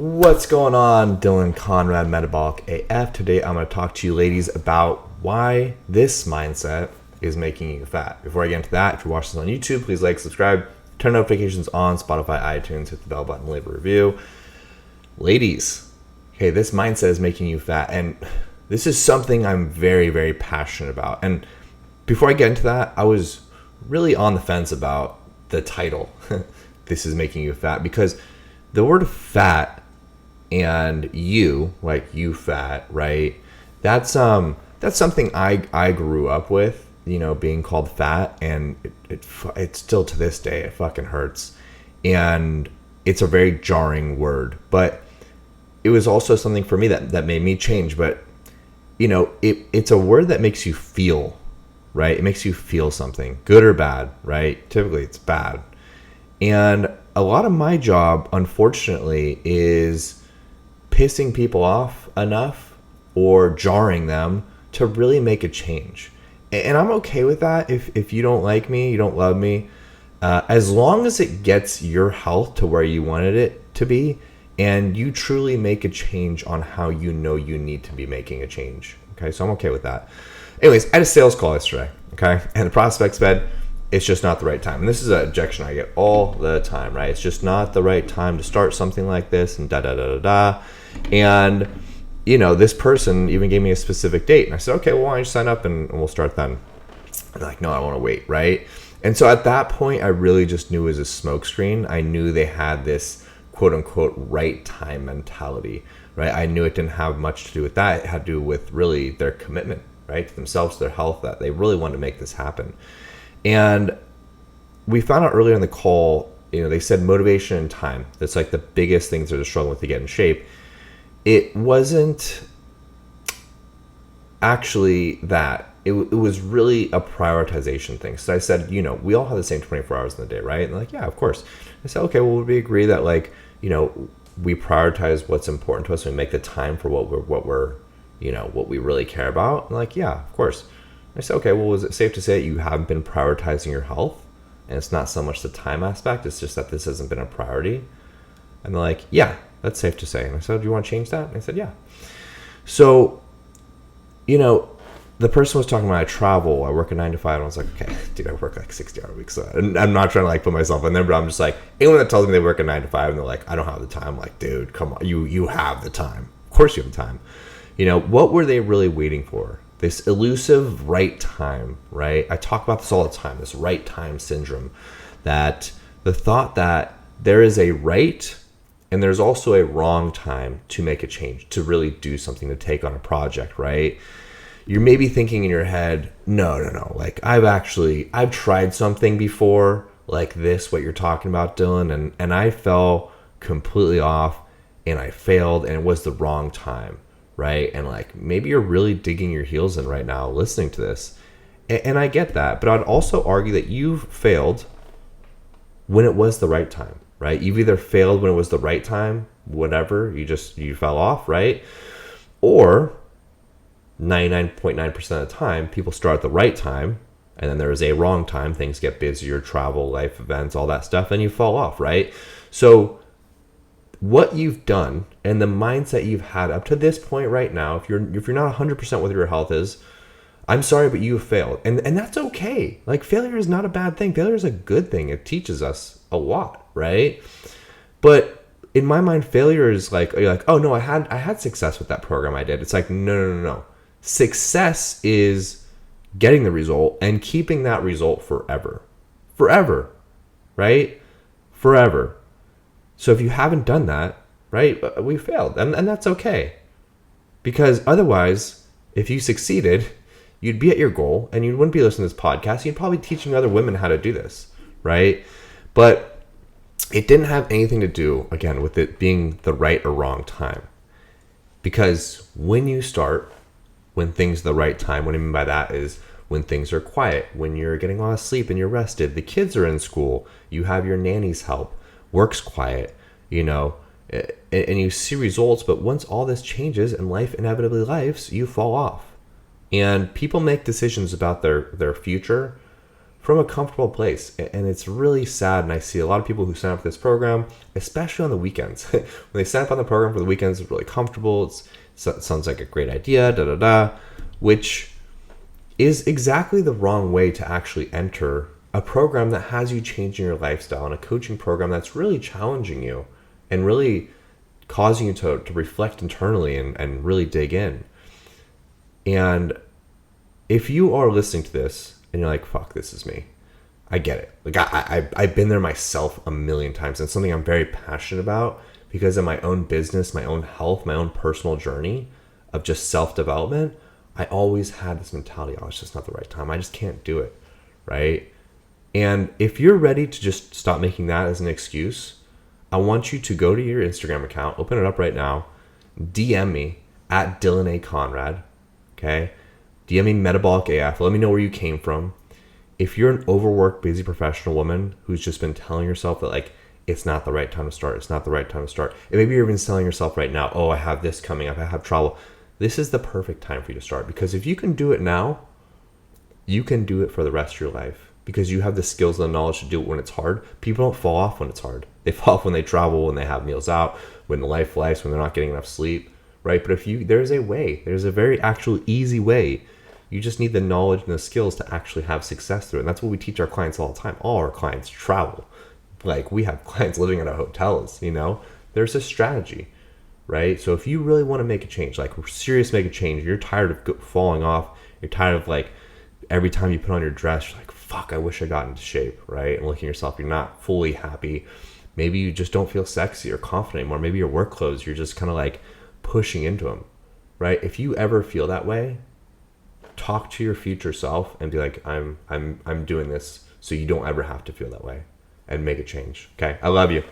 What's going on? Dylan Conrad, Metabolic AF. Today I'm going to talk to you ladies about why this mindset is making you fat. Before I get into that, if you're watching this on YouTube, please like, subscribe, turn notifications on, Spotify, iTunes, hit the bell button, leave a review. Ladies, okay, this mindset is making you fat, and this is something I'm very, very passionate about. And before I get into that, I was really on the fence about the title, This is Making You Fat, because the word fat and you, like you fat, right? That's something I grew up with, being called fat, and it's still to this day it fucking hurts, and it's a very jarring word. But it was also something for me that made me change. But it's a word that makes you feel, right? It makes you feel something, good or bad, right? Typically it's bad, and a lot of my job, unfortunately, is pissing people off enough or jarring them to really make a change. And I'm okay with that. If you don't like me, you don't love me, as long as it gets your health to where you wanted it to be, and you truly make a change on how you know you need to be making a change. Okay, so I'm okay with that. Anyways, I had a sales call yesterday, okay? And the prospect said, it's just not the right time. And this is an objection I get all the time, right? It's just not the right time to start something like this, and da-da-da-da-da. And, this person even gave me a specific date. And I said, okay, well, why don't you sign up and we'll start then? And they're like, no, I want to wait, right? And so at that point, I really just knew it was a smokescreen. I knew they had this quote-unquote right time mentality, right? I knew it didn't have much to do with that. It had to do with really their commitment, right, to themselves, to their health, that they really wanted to make this happen. And we found out earlier in the call, they said motivation and time. That's like the biggest things they're struggling with to get in shape. It wasn't actually that. It was really a prioritization thing. So I said, we all have the same 24 hours in the day, right? And they're like, yeah, of course. I said, okay, well, would we agree that we prioritize what's important to us and we make the time for what we really care about? And like, yeah, of course. I said, okay, well, is it safe to say that you haven't been prioritizing your health? And it's not so much the time aspect, it's just that this hasn't been a priority. And they're like, yeah, that's safe to say. And I said, do you want to change that? And I said, yeah. So, the person was talking about I travel, I work a 9 to 5, and I was like, okay, dude, I work like 60-hour weeks. So, and I'm not trying to put myself in there, but I'm just like, anyone that tells me they work a 9 to 5 and they're like, I don't have the time, I'm like, dude, come on, you have the time. Of course you have the time. What were they really waiting for? This elusive right time, right? I talk about this all the time, this right time syndrome, that the thought that there is a right and there's also a wrong time to make a change, to really do something, to take on a project, right? You're maybe thinking in your head, no. Like I've tried something before like this, what you're talking about, Dylan, and I fell completely off and I failed and it was the wrong time. Right? And maybe you're really digging your heels in right now listening to this. And I get that. But I'd also argue that you've failed when it was the right time, right? You've either failed when it was the right time, whatever, you fell off, right? Or 99.9% of the time, people start at the right time, and then there is a wrong time. Things get busier, travel, life events, all that stuff, and you fall off, right? So what you've done and the mindset you've had up to this point right now, if you're not 100% with your health is, I'm sorry, but you have failed. And that's okay. Failure is not a bad thing. Failure is a good thing. It teaches us a lot, right? But in my mind, failure is you're like, oh no, I had success with that program I did. It's like, no. Success is getting the result and keeping that result forever. Forever, right? Forever. So if you haven't done that, right, we failed. And that's okay. Because otherwise, if you succeeded, you'd be at your goal and you wouldn't be listening to this podcast. You'd probably be teaching other women how to do this, right? But it didn't have anything to do, again, with it being the right or wrong time. Because when you start, when things are the right time, what I mean by that is when things are quiet, when you're getting a lot of sleep and you're rested, the kids are in school, you have your nanny's help, work's quiet, and you see results. But once all this changes and life inevitably lives, you fall off. And people make decisions about their future from a comfortable place. And it's really sad. And I see a lot of people who sign up for this program, especially on the weekends. When they sign up on the program for the weekends, it's really comfortable. It sounds like a great idea, which is exactly the wrong way to actually enter a program that has you changing your lifestyle, and a coaching program that's really challenging you and really causing you to reflect internally and really dig in. And if you are listening to this and you're like, fuck, this is me, I get it. Like I've been there myself a million times, and it's something I'm very passionate about because of my own business, my own health, my own personal journey of just self-development. I always had this mentality, oh, it's just not the right time. I just can't do it, right? And if you're ready to just stop making that as an excuse, I want you to go to your Instagram account, open it up right now, DM me at Dylan A. Conrad, okay? DM me Metabolic AF. Let me know where you came from. If you're an overworked, busy professional woman who's just been telling yourself that, like, it's not the right time to start, it's not the right time to start, and maybe you're even telling yourself right now, oh, I have this coming up, I have trouble. This is the perfect time for you to start, because if you can do it now, you can do it for the rest of your life. Because you have the skills and the knowledge to do it when it's hard. People don't fall off when it's hard. They fall off when they travel, when they have meals out, when life lives, when they're not getting enough sleep, right? But there's a way. There's a very actual easy way. You just need the knowledge and the skills to actually have success through it. And that's what we teach our clients all the time. All our clients travel. Like, we have clients living in our hotels, There's a strategy, right? So if you really want to make a change, like serious make a change, you're tired of falling off, you're tired of, like, every time you put on your dress, you're like, fuck, I wish I got into shape, right? And looking at yourself, you're not fully happy. Maybe you just don't feel sexy or confident anymore. Maybe your work clothes, you're just kind of like pushing into them, right? If you ever feel that way, talk to your future self and be like, I'm doing this so you don't ever have to feel that way, and make a change. Okay? I love you.